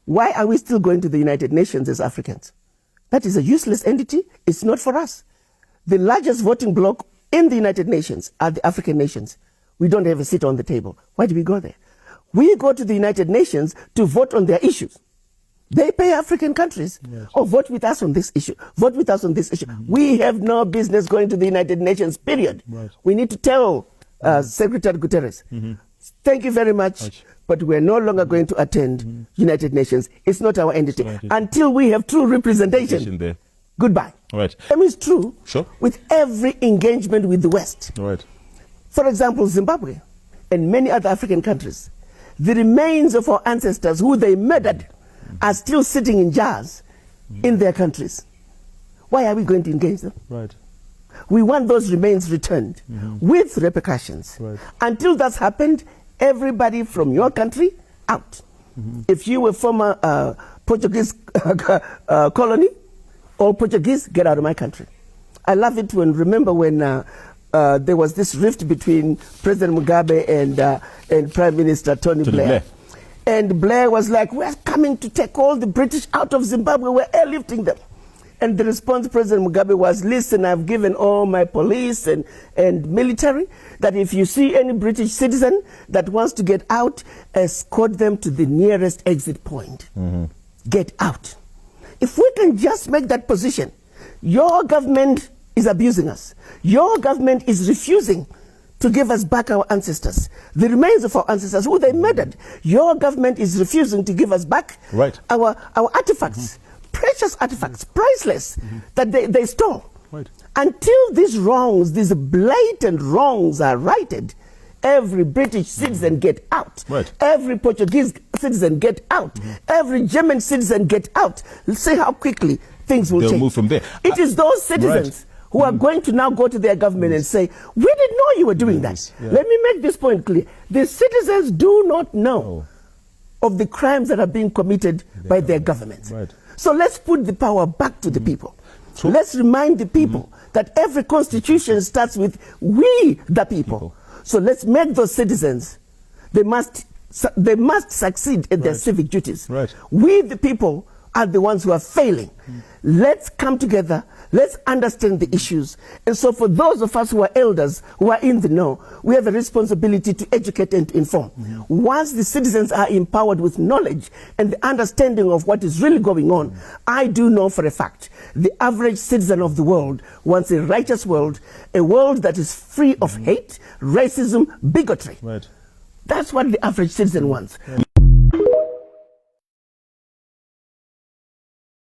Why are we still going to the United Nations as Africans? That is a useless entity. It's not for us. The largest voting bloc in the United Nations are the African nations. We don't have a seat on the table. Why do we go there? We go to the United Nations to vote on their issues. They pay African countries, or vote with us on this issue, vote with us on this issue. We have no business going to the United Nations, period. We need to tell Secretary Guterres, thank you very much, but we're no longer going to attend United Nations. It's not our entity. Until we have true representation there. Goodbye. Right. That means true Sure. with every engagement with the West. Right. For example, Zimbabwe and many other African countries, the remains of our ancestors who they murdered are still sitting in jars in their countries. Why are we going to engage them? Right. We want those remains returned with repercussions. Right. Until that's happened, everybody from your country, out. If you were former Portuguese colony, all Portuguese, get out of my country. I love it remember when there was this rift between President Mugabe and Prime Minister Tony Blair. And Blair was like, we're coming to take all the British out of Zimbabwe, we're airlifting them. And the response to President Mugabe was, listen, I've given all my police and military that if you see any British citizen that wants to get out, escort them to the nearest exit point. Get out. If we can just make that position, your government is abusing us. Your government is refusing to give us back our ancestors, the remains of our ancestors who they murdered. Your government is refusing to give us back our artifacts, precious artifacts, priceless, that they stole. Until these wrongs, these blatant wrongs are righted, every British citizen get out. Every Portuguese citizen get out. Every German citizen get out. Let's see how quickly things will change. They'll move from there. It is those citizens who are going to now go to their government and say, we didn't know you were doing that. Let me make this point clear. The citizens do not know of the crimes that are being committed by their governments. So let's put the power back to the people. Let's remind the people that every constitution starts with we, the people. So let's make those citizens, they must succeed in their civic duties. We, the people, are the ones who are failing. Let's come together. Let's understand the issues. And so for those of us who are elders, who are in the know, we have a responsibility to educate and to inform. Once the citizens are empowered with knowledge and the understanding of what is really going on, I do know for a fact, the average citizen of the world wants a righteous world, a world that is free of hate, racism, bigotry. That's what the average citizen wants.